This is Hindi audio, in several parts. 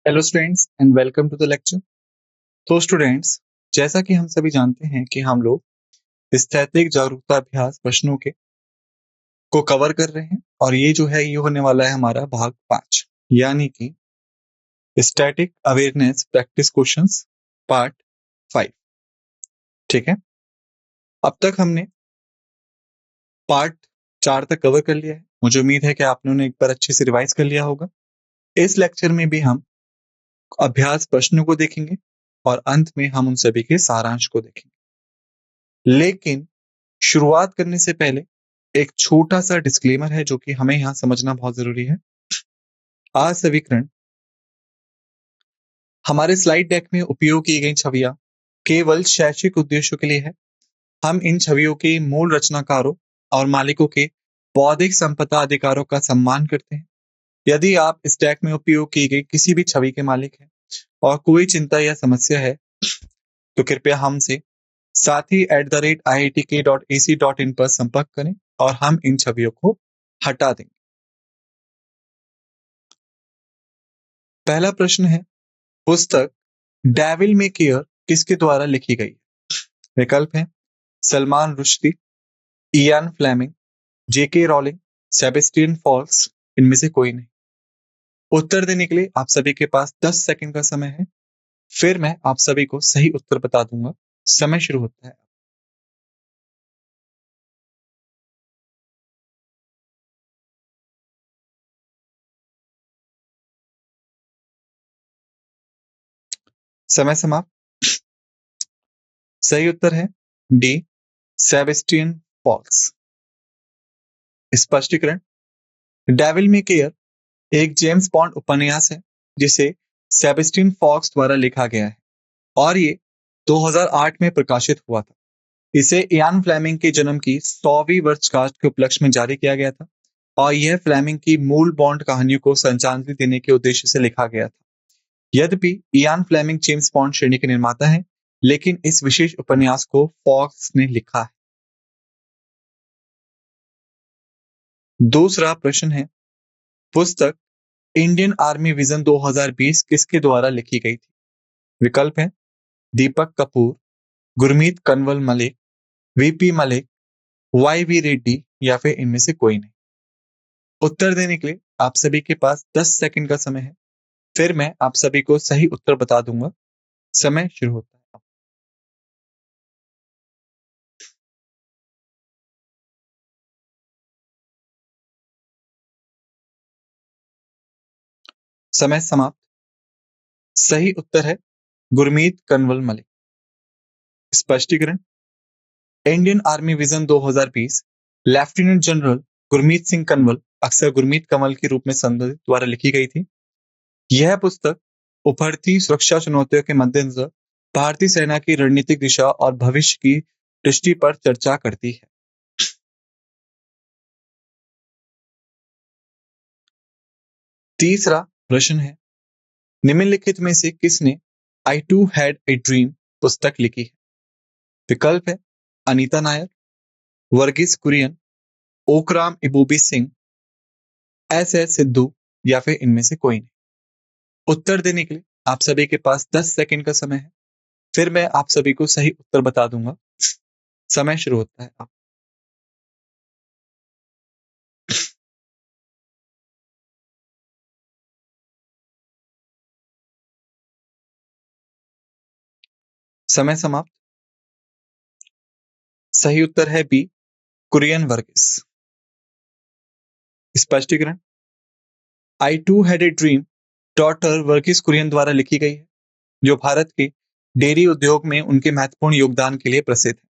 Hello students and welcome to the lecture. तो स्टूडेंट्स, जैसा कि हम सभी जानते हैं कि हम लोग स्थैतिक जागरूकता अभ्यास प्रश्नों के को कवर कर रहे हैं और ये जो है ये होने वाला है हमारा भाग 5 यानी कि static awareness practice questions part 5। ठीक है, अब तक हमने पार्ट 4 तक कवर कर लिया है। मुझे उम्मीद है कि आपने उन्हें एक बार अच्छे से रिवाइज कर लिया होगा। इस लेक्चर में भी हम अभ्यास प्रश्नों को देखेंगे और अंत में हम उन सभी के सारांश को देखेंगे। लेकिन शुरुआत करने से पहले एक छोटा-सा डिस्क्लेमर है जो कि हमें यहाँ समझना बहुत ज़रूरी है। असवीकरण हमारे स्लाइड डेक में उपयोग की गई छवियां केवल शैक्षिक उद्देश्यों के लिए है। हम इन छवियों के मूल रचनाकारों और मालिकों के बौद्धिक संपदा अधिकारों का सम्मान करते हैं। यदि आप इस डेक में उपयोग की गई किसी भी छवि के मालिक हैं और कोई चिंता या समस्या है तो कृपया हमसे sathi@iitk.ac.in पर संपर्क करें और हम इन छवियों को हटा देंगे। पहला प्रश्न है, पुस्तक डेविल मे केयर किसके द्वारा लिखी गई? विकल्प है सलमान रुश्दी, इयान फ्लेमिंग, जेके रॉलिंग, सेबेस्टियन फॉल्स, इनमें से कोई नहीं। उत्तर देने के लिए आप सभी के पास 10 सेकंड का समय है। फिर मैं आप सभी को सही उत्तर बता दूंगा। समय शुरू होता है। समय समाप्त। सही उत्तर है डी, सेबेस्टियन फॉल्स। स्पष्टीकरण, डेविल मे केयर एक जेम्स बॉन्ड उपन्यास है जिसे सेबेस्टियन फॉक्स द्वारा लिखा गया है और ये 2008 में प्रकाशित हुआ था। इसे इयान फ्लेमिंग के जन्म की 100वीं वर्षगांठ के उपलक्ष्य में जारी किया गया था और यह फ्लेमिंग की मूल बॉन्ड कहानियों को संचालित देने के उद्देश्य से लिखा गया था। यद्यपि इयान फ्लेमिंग जेम्स बॉन्ड श्रेणी के निर्माता हैं, लेकिन इस विशेष उपन्यास को फॉक्स ने लिखा है। दूसरा प्रश्न है, पुस्तक इंडियन आर्मी विजन 2020 किसके द्वारा लिखी गई थी? विकल्प है दीपक कपूर, गुरमीत कन्वल मलिक, वीपी मलिक, वाई रेड्डी या फिर इनमें से कोई नहीं। उत्तर देने के लिए आप सभी के पास 10 सेकंड का समय है। फिर मैं आप सभी को सही उत्तर बता दूंगा। समय शुरू होता है। समय समाप्त। सही उत्तर है गुरमीत कन्वल मलिक। स्पष्टीकरण, Indian army vision 2020 lieutenant general Gurmeet Singh Kanwal, अक्सर गुरमीत कंवल के रूप में संबोधित, द्वारा लिखी गई थी। यह पुस्तक उभरती सुरक्षा चुनौतियों के मद्देनजर भारतीय सेना की रणनीतिक दिशा और भविष्य की दृष्टि पर चर्चा करती है। तीसरा प्रश्न है, निम्नलिखित में से किसने आई टू हैड ए ड्रीम पुस्तक लिखी है? विकल्प है अनीता नायर, वर्गीस कुरियन, ओकराम इबूबी सिंह, एस सिद्धू या फिर इनमें से कोई नहीं। उत्तर देने के लिए आप सभी के पास 10 सेकंड का समय है। फिर मैं आप सभी को सही उत्तर बता दूंगा। समय शुरू होता है। आप समय समाप्त। सही उत्तर है बी, कुरियन वर्गीस। स्पष्टीकरण, I too had a dream daughter Verghese Kurien द्वारा लिखी गई है, जो भारत के डेयरी उद्योग में उनके महत्वपूर्ण योगदान के लिए प्रसिद्ध है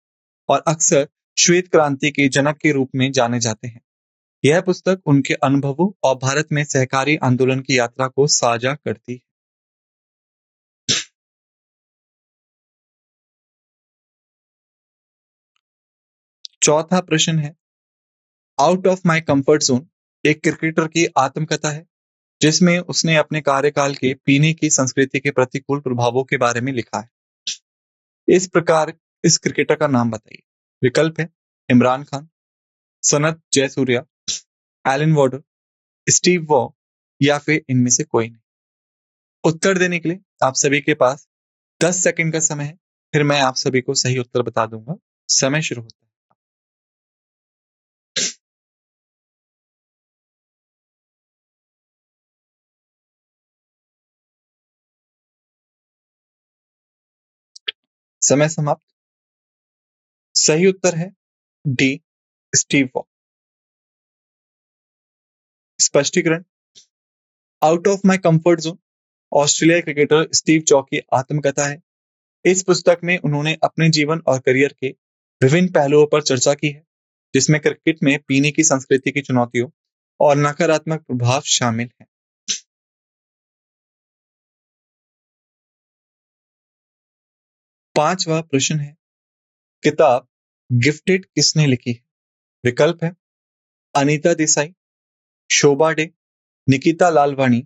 और अक्सर श्वेत क्रांति के जनक के रूप में जाने जाते हैं। यह पुस्तक उनके अनुभवों और भारत में सहकारी आंदोलन की यात्रा को साझा करती है। चौथा प्रश्न है, out of my comfort zone एक क्रिकेटर की आत्मकथा है जिसमें उसने अपने कार्यकाल के पीने की संस्कृति के प्रतिकूल प्रभावों के बारे में लिखा है। इस प्रकार इस क्रिकेटर का नाम बताइए। विकल्प है इमरान खान, सनत जयसूर्या, एलन वॉर्डर, स्टीव वॉ या फिर इनमें से कोई नहीं। उत्तर देने के लिए आप सभी के पास 10 सेकंड का समय है, फिर मैं आप सभी को सही उत्तर बता दूंगा। समय शुरू होता है। समय समाप्त। सही उत्तर है डी, स्टीव वॉ। स्पष्टीकरण, out of my comfort zone Australia cricketer Steve jaw की आत्मकथा है। इस पुस्तक में उन्होंने अपने जीवन और करियर के विभिन्न पहलुओं पर चर्चा की है, जिसमें क्रिकेट में पीने की संस्कृति की चुनौतियों और नकारात्मक प्रभाव शामिल हैं। 5वां प्रश्न है, किताब गिफ्टेड किसने लिखी है? विकल्प है अनीता देसाई, शोभा डे, निकिता लालवाणी,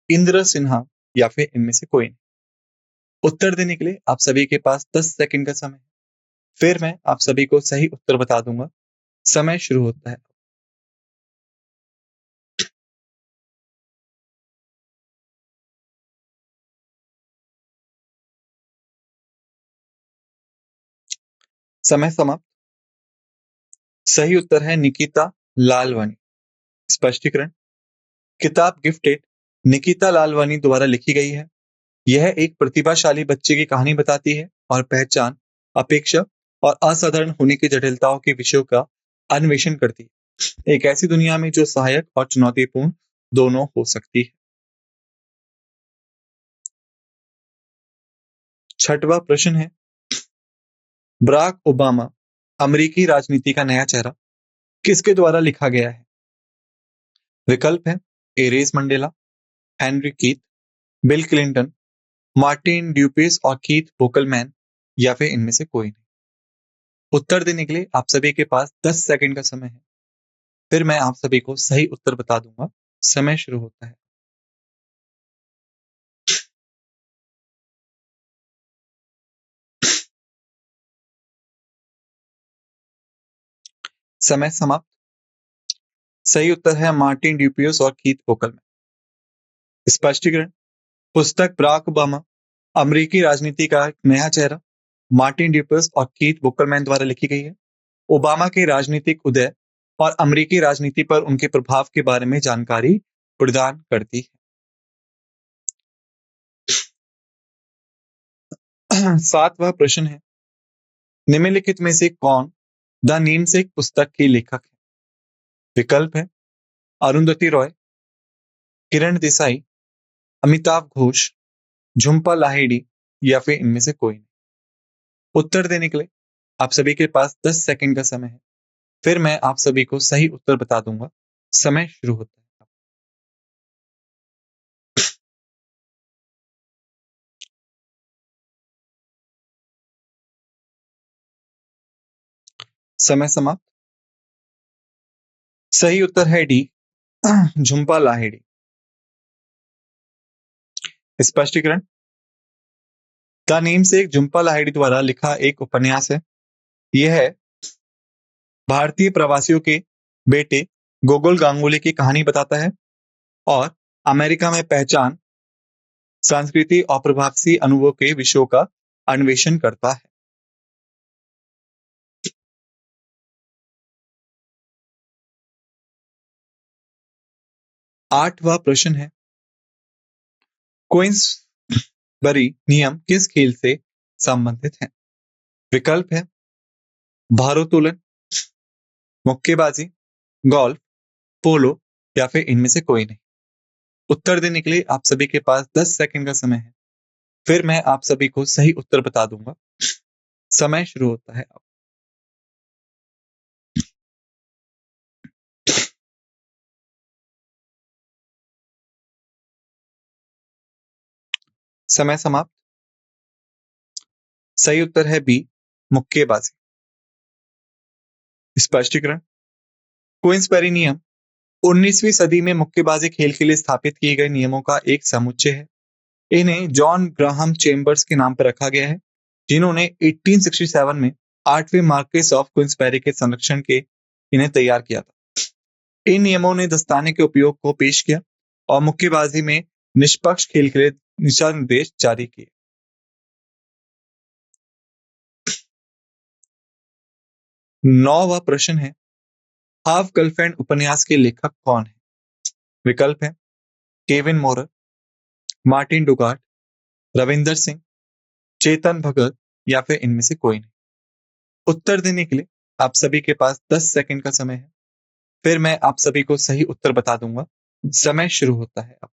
इंद्र सिन्हा या फिर इनमें से कोई नहीं। उत्तर देने के लिए आप सभी के पास 10 सेकंड का समय है, फिर मैं आप सभी को सही उत्तर बता दूंगा। समय शुरू होता है। समय समाप्त। सही उत्तर है निकिता लालवानी। स्पष्टीकरण, किताब गिफ्टेड निकिता लालवानी द्वारा लिखी गई है। यह एक प्रतिभाशाली बच्चे की कहानी बताती है और पहचान, अपेक्षा और असाधारण होने की जटिलताओं के विषयों का अन्वेषण करती है। एक ऐसी दुनिया में जो सहायक और चुनौतीपूर्ण दोनों हो सकती है। 6वां प्रश्न है, बराक ओबामा अमेरिकी राजनीति का नया चेहरा किसके द्वारा लिखा गया है? विकल्प है एरेज Mandela, Henry Keith, Bill Clinton, Martin Dupuis और कीथ बोकलमैन या फिर इनमें से कोई नहीं। उत्तर देने के लिए आप सभी के पास 10 सेकंड का समय है, फिर मैं आप सभी को सही उत्तर बता दूंगा। समय शुरू होता है। समय समाप्त। सही उत्तर है मार्टिन ड्यूपियस और कीथ बोकलमैन। स्पष्टीकरण, पुस्तक बराक ओबामा अमेरिकी राजनीति का एक नया चेहरा मार्टिन ड्यूपियस और कीथ बोकलमैन द्वारा लिखी गई है। ओबामा के राजनीतिक उदय और अमेरिकी राजनीति पर उनके प्रभाव के बारे में जानकारी प्रदान करती है। 7वां प्रश्न है, निम्नलिखित में से कौन द नेमसेक पुस्तक के लेखक है? विकल्प है अरुंधति रॉय, किरण देसाई, अमिताभ घोष, झुम्पा लाहिड़ी या फिर इनमें से कोई नहीं। उत्तर देने के लिए आप सभी के पास 10 सेकंड का समय है, फिर मैं आप सभी को सही उत्तर बता दूंगा। समय शुरू होता है। समय समाप्त। सही उत्तर है डी, झुम्पा लाहिड़ी। स्पष्टीकरण, द नेमसेक झुम्पा लाहिड़ी द्वारा लिखा एक उपन्यास है। यह भारतीय प्रवासियों के बेटे गोकुल गांगुली की कहानी बताता है और अमेरिका में पहचान, संस्कृति और प्रभावशी अनुभव के विषयों का अन्वेषण करता है। 8वां प्रश्न है, क्वींसबरी नियम किस खेल से संबंधित है? विकल्प है भारोत्तोलन, मुक्केबाजी, गोल्फ, पोलो या फिर इनमें से कोई नहीं। उत्तर देने के लिए आप सभी के पास 10 सेकंड का समय है, फिर मैं आप सभी को सही उत्तर बता दूंगा। समय शुरू होता है अब। समय समाप्त। सही उत्तर है बी, मुक्केबाजी। स्पष्टीकरण, क्वींसबरी नियम 19वीं सदी में मुक्केबाजी खेल के लिए स्थापित किए गए नियमों का एक समुच्चय है। इन्हें जॉन ग्राहम चेम्बर्स के नाम पर रखा गया है, जिन्होंने 1867 में 8वें मार्क्वेस ऑफ क्वींसबरी के संरक्षण के इन्हें तैयार किया था। इन नियमों ने दस्ताने के उपयोग को पेश किया और मुक्केबाजी में निष्पक्ष खेल के लिए दिशा निर्देश जारी किए। नौवां प्रश्न है, हाफ गर्लफ्रेंड उपन्यास के लेखक कौन है? विकल्प है केविन मोरर, मार्टिन डुगार्ट, रविंदर सिंह, चेतन भगत या फिर इनमें से कोई नहीं। उत्तर देने के लिए आप सभी के पास 10 सेकंड का समय है। फिर मैं आप सभी को सही उत्तर बता दूंगा। समय शुरू होता है अब।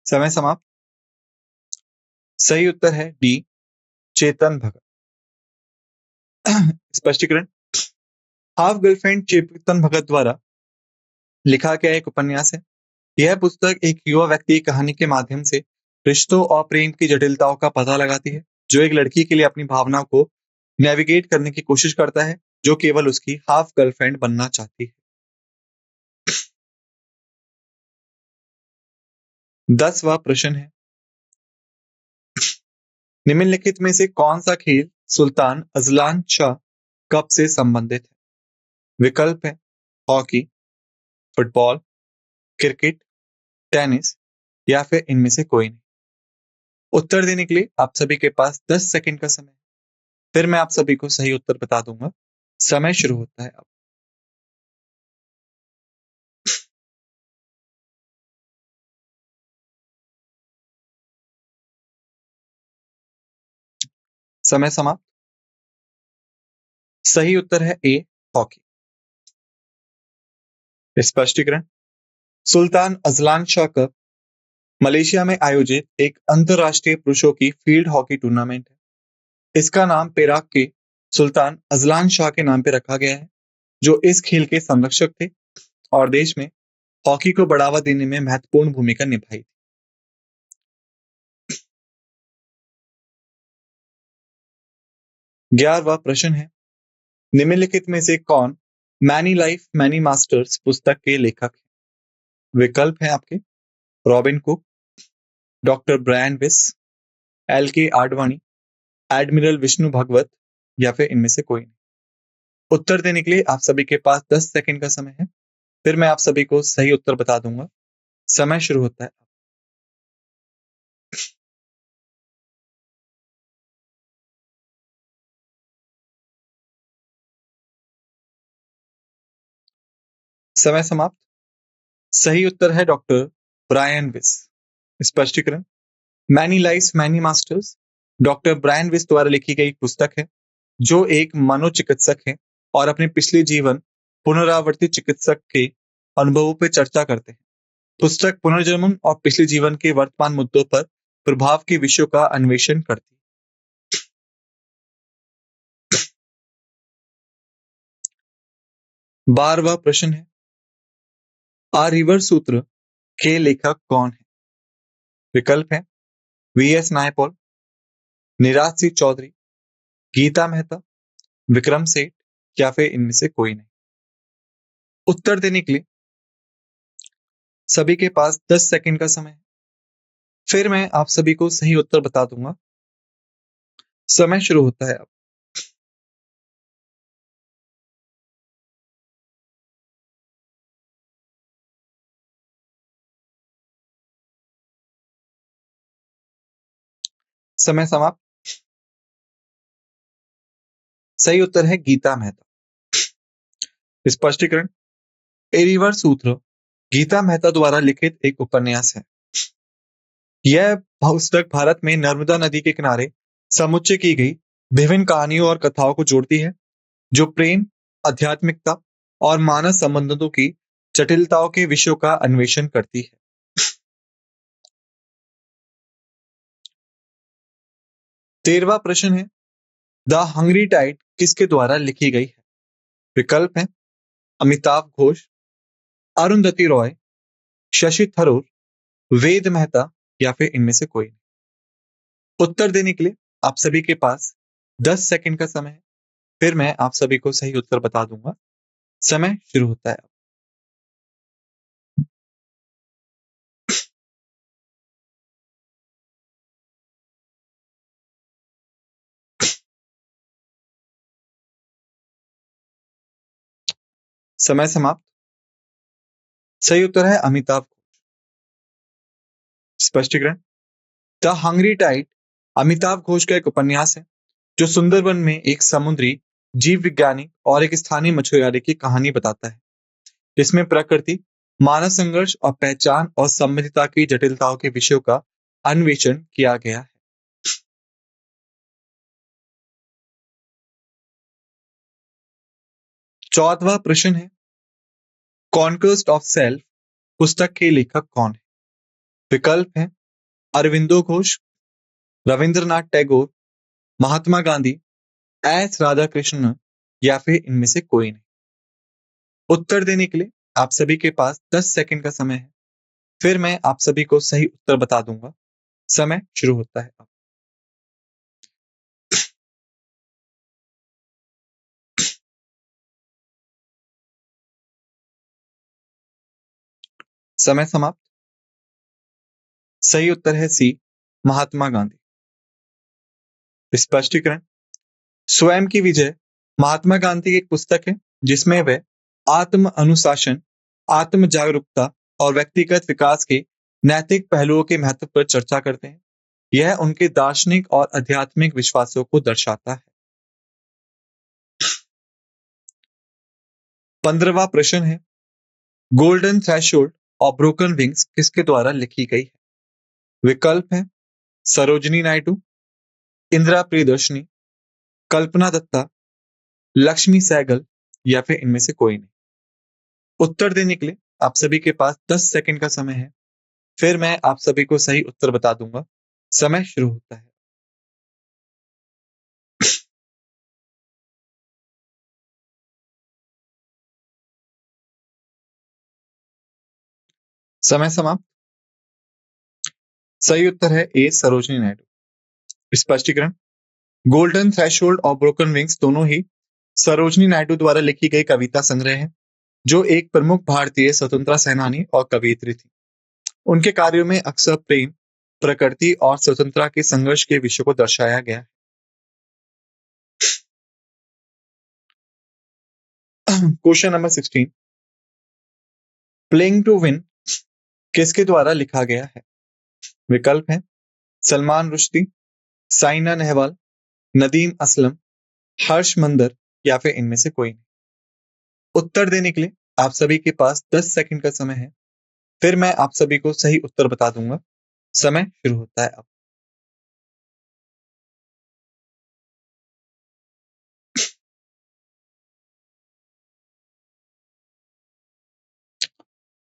समय समाप्त। सही उत्तर है डी, चेतन भगत। स्पष्टीकरण, हाफ गर्लफ्रेंड चेतन भगत द्वारा लिखा गया एक उपन्यास है। यह पुस्तक एक युवा व्यक्ति की कहानी के माध्यम से रिश्तों और प्रेम की जटिलताओं का पता लगाती है, जो एक लड़की के लिए अपनी भावनाओं को नेविगेट करने की कोशिश करता है, जो केवल उसकी हाफ गर्लफ्रेंड बनना चाहती है। 10वां प्रश्न है, निम्नलिखित में से कौन सा खेल सुल्तान अजलान शाह कप से संबंधित है? विकल्प है हॉकी, फुटबॉल, क्रिकेट, टेनिस या फिर इनमें से कोई नहीं। उत्तर देने के लिए आप सभी के पास 10 सेकंड का समय है। फिर मैं आप सभी को सही उत्तर बता दूंगा। समय शुरू होता है अब। समय समाप्त। सही उत्तर है ए, हॉकी। स्पष्टीकरण, Sultan Azlan Shah cup Malaysia में आयोजित एक अंतरराष्ट्रीय पुरुषों की फील्ड हॉकी टूर्नामेंट है। इसका नाम पेराक के सुल्तान अजलान शाह के नाम पे रखा गया है, जो इस खेल के संरक्षक थे और देश में हॉकी को बढ़ावा देने में महत्वपूर्ण भूमिका निभाई थी। 11वां प्रश्न है, निम्नलिखित में से कौन मैनी लाइफ मैनी मास्टर्स पुस्तक के लेखक है? विकल्प है आपके रॉबिन कुक, डॉक्टर ब्रायन विस, एल के आडवाणी, एडमिरल विष्णु भगवत या फिर इनमें से कोई नहीं। उत्तर देने के लिए आप सभी के पास 10 सेकंड का समय है। फिर मैं आप सभी को सही उत्तर बता दूंगा। समय शुरू होता है। समय समाप्त। सही उत्तर है डॉक्टर ब्रायन विस। स्पष्टीकरण, many life many masters doctor Brian Weiss द्वारा लिखी गई पुस्तक है, जो एक मनोचिकित्सक है और अपने पिछले जीवन पुनरावर्ती चिकित्सक के अनुभवों पर चर्चा करते हैं। पुस्तक पुनर्जन्म और पिछले जीवन के वर्तमान मुद्दों पर प्रभाव के विषयों का अन्वेषण करती है। 12वां प्रश्न है, आर्यभट्ट सूत्र के लेखक कौन है? विकल्प है V S Naipaul, eras Singh Chaudhary, Gita Mehta, Vikram Seth या फिर इनमें से कोई नहीं। उत्तर देने के लिए सभी के पास 10 सेकंड का समय है। फिर मैं आप सभी को सही उत्तर बता दूंगा। समय शुरू होता है अब। समय समाप्त। सही उत्तर है गीता मेहता। स्पष्टीकरण, एरिवर सूत्र गीता मेहता द्वारा लिखित एक उपन्यास है। यह पुस्तक भारत में नर्मदा नदी के किनारे समुच्चय की गई विभिन्न कहानियों और कथाओं को जोड़ती है, जो प्रेम, आध्यात्मिकता और मानव संबंधों की जटिलताओं के विषयों का अन्वेषण करती है। 13वां प्रश्न है, द हंग्री टाइड किसके द्वारा लिखी गई है? विकल्प है अमिताभ घोष, अरुंधति रॉय, शशि थरूर, वेद मेहता या फिर इनमें से कोई नहीं। उत्तर देने के लिए आप सभी के पास 10 सेकंड का समय है। फिर मैं आप सभी को सही उत्तर बता दूंगा। समय शुरू होता है। समय समाप्त। सही उत्तर है अमिताभ। स्पष्टीकरण। The hungry tide Amitabh Ghosh का एक उपन्यास है जो सुंदरबन में एक समुद्री जीव विज्ञानी और एक स्थानीय मछुआरे की कहानी बताता है। इसमें प्रकृति, मानव संघर्ष और पहचान और संबंधितता की जटिलताओं के विषयों का अन्वेषण किया गया है। चौदहवां प्रश्न है, कॉन्क्वेस्ट ऑफ सेल्फ पुस्तक के लेखक कौन है? विकल्प है अरविंदो घोष, रविंद्रनाथ टैगोर, महात्मा गांधी, एस राधाकृष्णन या फिर इनमें से कोई नहीं। उत्तर देने के लिए आप सभी के पास 10 सेकंड का समय है। फिर मैं आप सभी को सही उत्तर बता दूंगा। समय शुरू होता है अब। समय समाप्त। सही उत्तर है सी, महात्मा गांधी। स्पष्टीकरण। स्वयं की विजय महात्मा गांधी की एक पुस्तक है जिसमें वे आत्म अनुशासन, आत्म जागरूकता और व्यक्तिगत विकास के नैतिक पहलुओं के महत्व पर चर्चा करते हैं। यह उनके दार्शनिक और आध्यात्मिक विश्वासों को दर्शाता है। 15वां प्रश्न है, गोल्डन थ्रेशोल्ड और ब्रोकन विंग्स किसके द्वारा लिखी गई है? विकल्प है सरोजिनी नायडू, इंदिरा प्रियदर्शनी, कल्पना दत्ता, लक्ष्मी सहगल या फिर इनमें से कोई नहीं। उत्तर देने के लिए आप सभी के पास 10 सेकंड का समय है। फिर मैं आप सभी को सही उत्तर बता दूंगा। समय शुरू होता है। समय समाप्त। सही उत्तर है ए, सरोजिनी नायडू। स्पष्टीकरण। गोल्डन थ्रेशोल्ड और ब्रोकन विंग्स दोनों ही सरोजिनी नायडू द्वारा लिखी गई कविता संग्रह है, जो एक प्रमुख भारतीय स्वतंत्रता सेनानी और कवयित्री थी। उनके कार्यों में अक्सर प्रेम, प्रकृति और स्वतंत्रता के संघर्ष के विषय को दर्शाया गया है। Question number 16, playing to win किसके द्वारा लिखा गया है? विकल्प है सलमान रुश्दी, साइना नेहवाल, नदीम असलम, हर्ष मंदर या फिर इनमें से कोई नहीं। उत्तर देने के लिए आप सभी के पास 10 सेकंड का समय है। फिर मैं आप सभी को सही उत्तर बता दूंगा। समय शुरू होता है अब।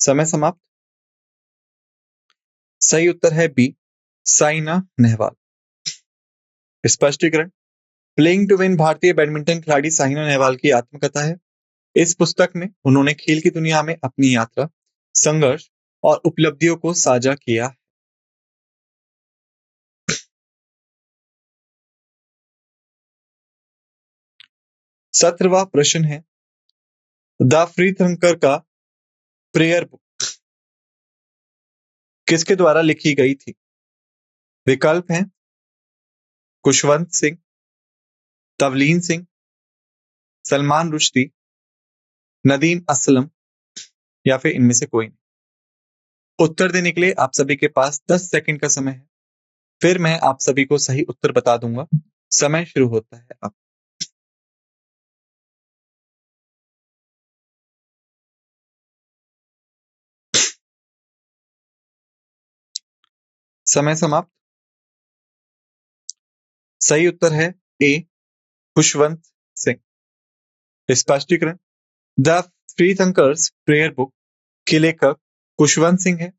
समय समाप्त। सही उत्तर है बी, साइना नेहवाल। स्पष्टीकरण। प्लेइंग टू विन भारतीय बैडमिंटन खिलाड़ी साइना नेहवाल की आत्मकथा है। इस पुस्तक में उन्होंने खेल की दुनिया में अपनी यात्रा, संघर्ष और उपलब्धियों को साझा किया। 17वां प्रश्न है, द फ्री थिंकर का प्रेयर बुक किसके द्वारा लिखी गई थी? विकल्प हैं खुशवंत सिंह, तवलीन सिंह, सलमान रुश्दी, नदीम असलम या फिर इनमें से कोई नहीं। उत्तर देने के लिए आप सभी के पास 10 सेकंड का समय है। फिर मैं आप सभी को सही उत्तर बता दूंगा। समय शुरू होता है अब। समय समाप्त। सही उत्तर है ए, खुशवंत सिंह। स्पष्टीकरण। The free thinkers prayer book के लेखक खुशवंत सिंह है,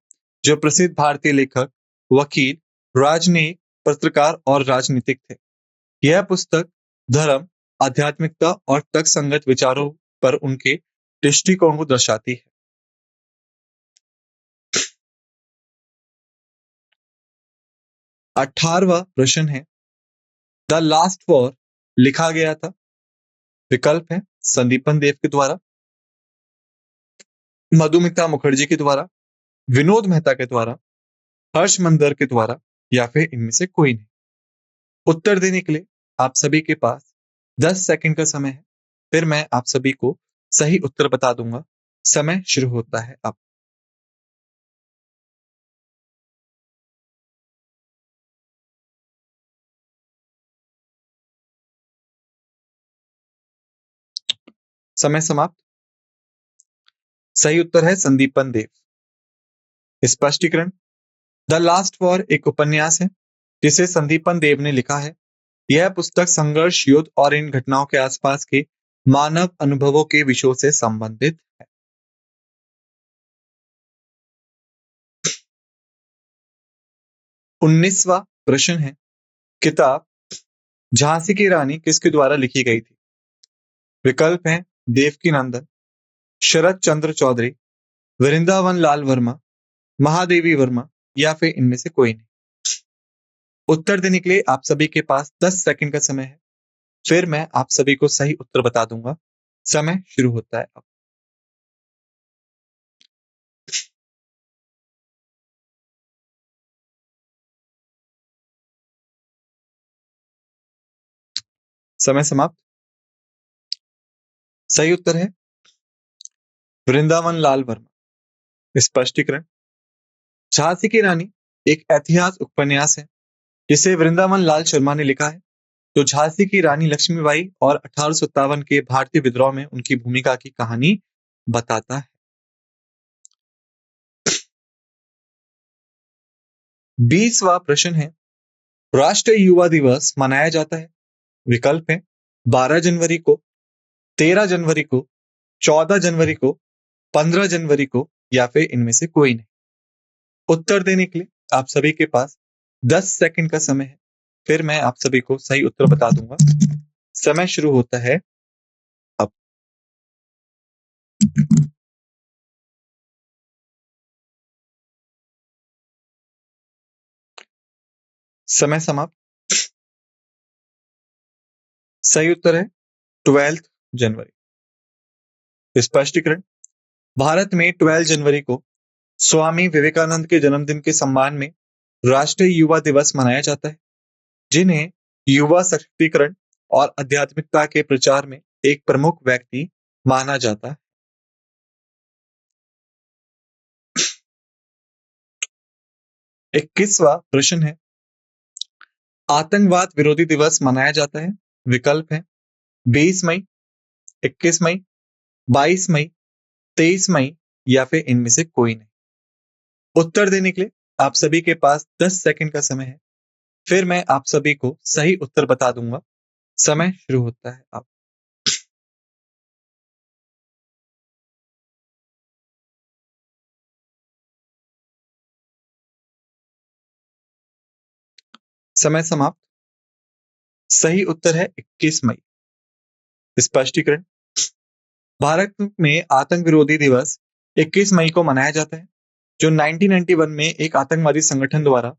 जो प्रसिद्ध भारतीय लेखक, वकील, राजनयिक, पत्रकार और राजनीतिक थे। यह पुस्तक धर्म, आध्यात्मिकता और तर्कसंगत विचारों पर उनके दृष्टिकोण को दर्शाती है। 18वां प्रश्न है, द लास्ट वॉर लिखा गया था? विकल्प है संदीपन देव के द्वारा, मधुमिता मुखर्जी के द्वारा, विनोद मेहता के द्वारा, हर्ष मंदर के द्वारा या फिर इनमें से कोई नहीं। उत्तर देने के लिए आप सभी के पास 10 सेकंड का समय है। फिर मैं आप सभी को सही उत्तर बता दूंगा। समय शुरू होता है अब। समय समाप्त। सही उत्तर है संदीपन देव। स्पष्टीकरण। द लास्ट वॉर एक उपन्यास है जिसे संदीपन देव ने लिखा है। यह पुस्तक संघर्ष, युद्ध और इन घटनाओं के आसपास के मानव अनुभवों के विषयों से संबंधित है। 19वां प्रश्न है, किताब झांसी की रानी किसके द्वारा लिखी गई थी? विकल्प हैं देवकी नंदन, शरद चंद्र चौधरी, वृंदावन लाल वर्मा, महादेवी वर्मा या फिर इनमें से कोई नहीं। उत्तर देने के लिए आप सभी के पास 10 सेकंड का समय है। फिर मैं आप सभी को सही उत्तर बता दूंगा। समय शुरू होता है अब। समय समाप्त। सही उत्तर है वृंदावन लाल वर्मा। स्पष्टीकरण। झांसी की रानी एक ऐतिहास उपन्यास है जिसे वृंदावन लाल शर्मा ने लिखा है, जो झांसी की रानी लक्ष्मीबाई और 1857 के भारतीय विद्रोह में उनकी भूमिका की कहानी बताता है। 20वां प्रश्न है, राष्ट्रीय युवा दिवस मनाया जाता है। विकल्प है 12 जनवरी को, 13 जनवरी को, 14 जनवरी को, 15 जनवरी को या फिर इनमें से कोई नहीं। उत्तर देने के लिए आप सभी के पास 10 सेकंड का समय है। फिर मैं आप सभी को सही उत्तर बता दूंगा। समय शुरू होता है अब। समय समाप्त। सही उत्तर है 12 जनवरी। स्पष्टीकरण। भारत में 12 जनवरी को स्वामी विवेकानंद के जन्मदिन के सम्मान में राष्ट्रीय युवा दिवस मनाया जाता है, जिन्हें युवा सशक्तिकरण और आध्यात्मिकता के प्रचार में एक प्रमुख व्यक्ति माना जाता है। 21वां प्रश्न है, आतंकवाद विरोधी दिवस मनाया जाता है। विकल्प है 20 मई, 21 मई, 22 मई, 23 मई या फिर इनमें से कोई नहीं। उत्तर देने के लिए आप सभी के पास 10 सेकंड का समय है। फिर मैं आप सभी को सही उत्तर बता दूंगा। समय शुरू होता है अब। समय समाप्त। सही उत्तर है 21 मई। स्पष्टीकरण। भारत में आतंक विरोधी दिवस 21 मई को मनाया जाता है, जो 1991 में एक आतंकवादी संगठन द्वारा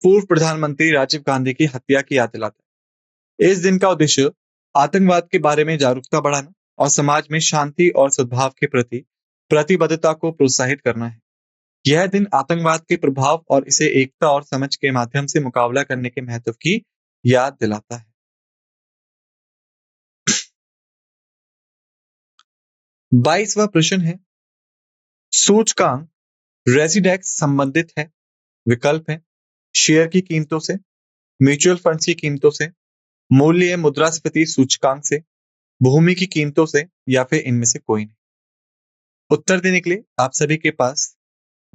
पूर्व प्रधानमंत्री राजीव गांधी की हत्या की याद दिलाता है। इस दिन का उद्देश्य आतंकवाद के बारे में जागरूकता बढ़ाना और समाज में शांति और सद्भाव के प्रति प्रतिबद्धता को प्रोत्साहित करना है। यह दिन आतंकवाद के प्रभाव और इसे एकता और समझ के माध्यम से मुकाबला करने के महत्व की याद दिलाता है। 22वां प्रश्न है, सूचकांक रेसिडेक्स संबंधित है। विकल्प है शेयर की कीमतों से, म्यूचुअल फंड्स की कीमतों से, मूल्य मुद्रास्फीति सूचकांक से, भूमि की कीमतों से या फिर इनमें से कोई नहीं। उत्तर देने के लिए आप सभी के पास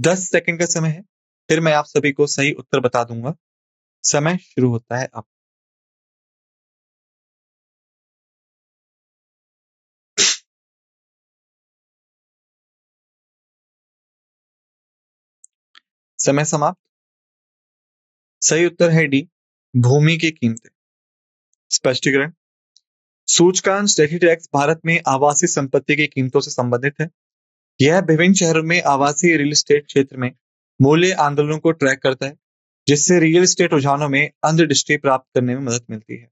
10 सेकंड का समय है। फिर मैं आप सभी को सही उत्तर बता दूंगा। समय शुरू होता है अब। समय समाप्त। सही उत्तर है डी, भूमि की कीमतें। स्पष्टीकरण। सूचकांक स्टैटिस्टिक्स भारत में आवासीय संपत्ति की कीमतों से संबंधित है। यह विभिन्न शहरों में आवासीय रियल एस्टेट क्षेत्र में मूल्य आंदोलनों को ट्रैक करता है, जिससे रियल एस्टेट रुझानों में अंतर्दृष्टि प्राप्त करने में मदद मिलती है।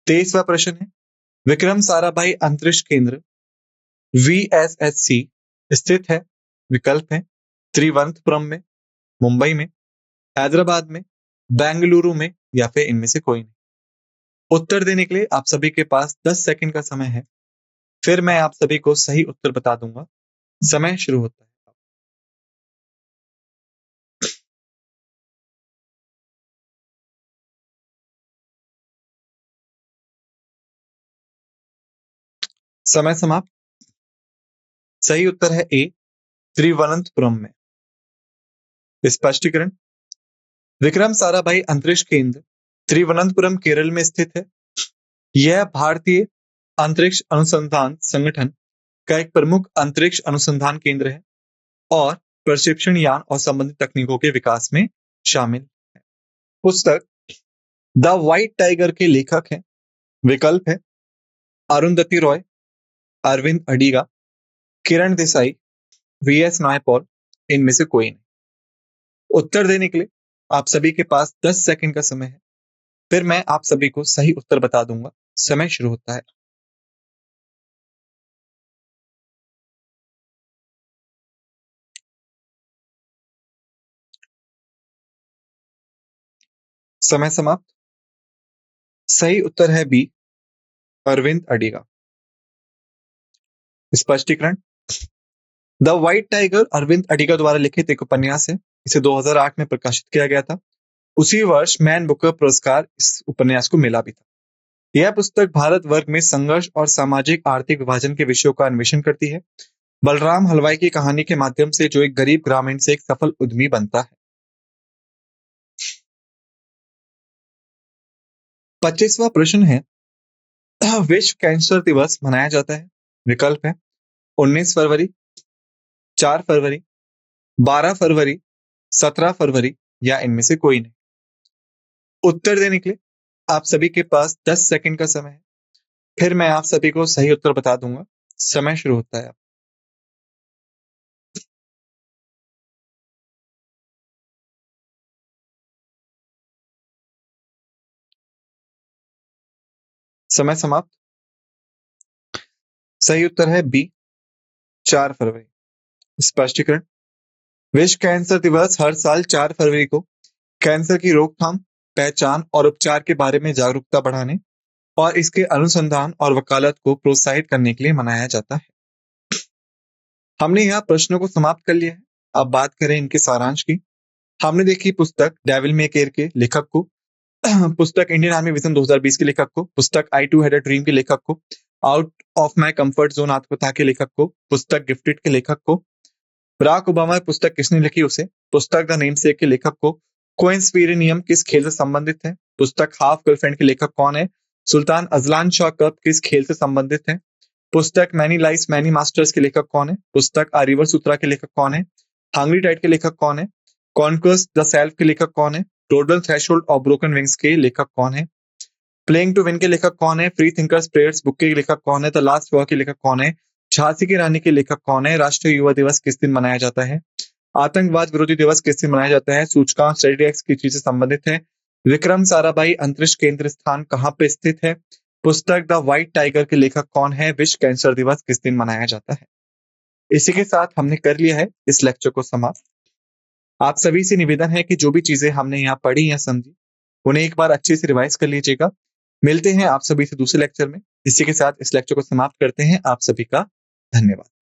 23वां प्रश्न है, विक्रम साराभाई अंतरिक्ष केंद्र VSSC स्थित है। विकल्प है त्रिवंतपुरम में, मुंबई में, हैदराबाद में, बेंगलुरु में या फिर इनमें से कोई नहीं। उत्तर देने के लिए आप सभी के पास 10 सेकंड का समय है। फिर मैं आप सभी को सही उत्तर बता दूंगा। समय शुरू होता है। समय समाप्त। सही उत्तर है ए, तिरुवनंतपुरम में। स्पष्टीकरण, विक्रम साराभाई अंतरिक्ष केंद्र तिरुवनंतपुरम केरल में स्थित है। यह भारतीय अंतरिक्ष अनुसंधान संगठन का एक प्रमुख अंतरिक्ष अनुसंधान केंद्र है और प्रक्षेपण यान और संबंधित तकनीकों के विकास में शामिल है। पुस्तक द व्हाइट टाइगर के लेखक हैं। विकल्प है अरुंधति रॉय, अरविंद अडिगा, किरण देसाई, वीएस नायपॉल, इनमें से कोई नहीं। उत्तर देने के लिए आप सभी के पास 10 सेकंड का समय है। फिर मैं आप सभी को सही उत्तर बता दूंगा। समय शुरू होता है। समय समाप्त। सही उत्तर है बी, अरविंद अडिगा। स्पष्टीकरण, the white tiger Aravind Adiga द्वारा लिखित एक उपन्यास है। इसे 2008 में प्रकाशित किया गया था। उसी वर्ष मैन बुकर पुरस्कार इस उपन्यास को मिला भी था। यह पुस्तक भारत वर्ग में संघर्ष और सामाजिक आर्थिक विभाजन के विषयों का अन्वेषण करती है। बलराम हलवाई की कहानी के माध्यम से जो एक गरीब ग्रामीण से एक सफल उद्यमी बनता है। 25वां प्रश्न है, विश्व कैंसर दिवस मनाया जाता है। विकल्प है 19 फरवरी, 4 फरवरी, 12 फरवरी, 17 फरवरी या इनमें से कोई नहीं। उत्तर देने के लिए आप सभी के पास 10 सेकंड का समय है। फिर मैं आप सभी को सही उत्तर बता दूंगा। समय शुरू होता है। समय समाप्त। सही उत्तर है बी, 4 फरवरी। स्पष्टीकरण, विश्व कैंसर दिवस हर साल 4 फरवरी को कैंसर की रोकथाम, पहचान और उपचार के बारे में जागरूकता बढ़ाने और इसके अनुसंधान और वकालत को प्रोत्साहित करने के लिए मनाया जाता है। हमने यहाँ प्रश्नों को समाप्त कर लिया है। अब बात करें इनके सारांश की। हमने देखी पुस्तक डेविल मे केयर के लेखक को, पुस्तक इंडियन आर्मी विजन 2020 के लेखक को, पुस्तक आई टू हैड अ ड्रीम के लेखक को, out of my comfort zone आत्मकथा के लेखक को, पुस्तक गिफ्टेड के लेखक को, बराक ओबामा पुस्तक किसने लिखी उसे, पुस्तक द नेमसेक के लेखक को, कोइंस्पिरिनियम किस खेल से संबंधित है, पुस्तक हाफ गर्लफ्रेंड के लेखक कौन है, सुल्तान अजलान शाह कप किस खेल से संबंधित है, पुस्तक मैनी लाइफ मैनी मास्टर्स के लेखक कौन है, पुस्तक आ रिवर सूत्रा के लेखक कौन है, हंग्री टाइड के लेखक कौन है, कॉन्क्वेस्ट द सेल्फ के लेखक कौन है, टोटल थ्रेशोल्ड और ब्रोकन विंग्स के लेखक कौन है, प्लेइंग टू विन के लेखक कौन है, फ्री थिंकर्स प्रेयर्स बुक के लेखक कौन है, द लास्ट वॉर के लेखक कौन है, झांसी की रानी के लेखक कौन है, राष्ट्रीय युवा दिवस किस दिन मनाया जाता है, आतंकवाद विरोधी दिवस किस दिन मनाया जाता है, सूचकांक स्टडी एक्स किस चीज से संबंधित है, विक्रम साराभाई अंतरिक्ष केंद्र स्थान कहाँ पे स्थित है, पुस्तक द व्हाइट टाइगर के लेखक कौन है, विश्व कैंसर दिवस किस दिन मनाया जाता है। इसी के साथ हमने कर लिया है इस लेक्चर को समाप्त। आप सभी से निवेदन है कि जो भी चीजें हमने यहाँ पढ़ी या समझी उन्हें एक बार अच्छे से रिवाइज कर लीजिएगा। मिलते हैं आप सभी से दूसरे लेक्चर में। इसी के साथ इस लेक्चर को समाप्त करते हैं। आप सभी का धन्यवाद।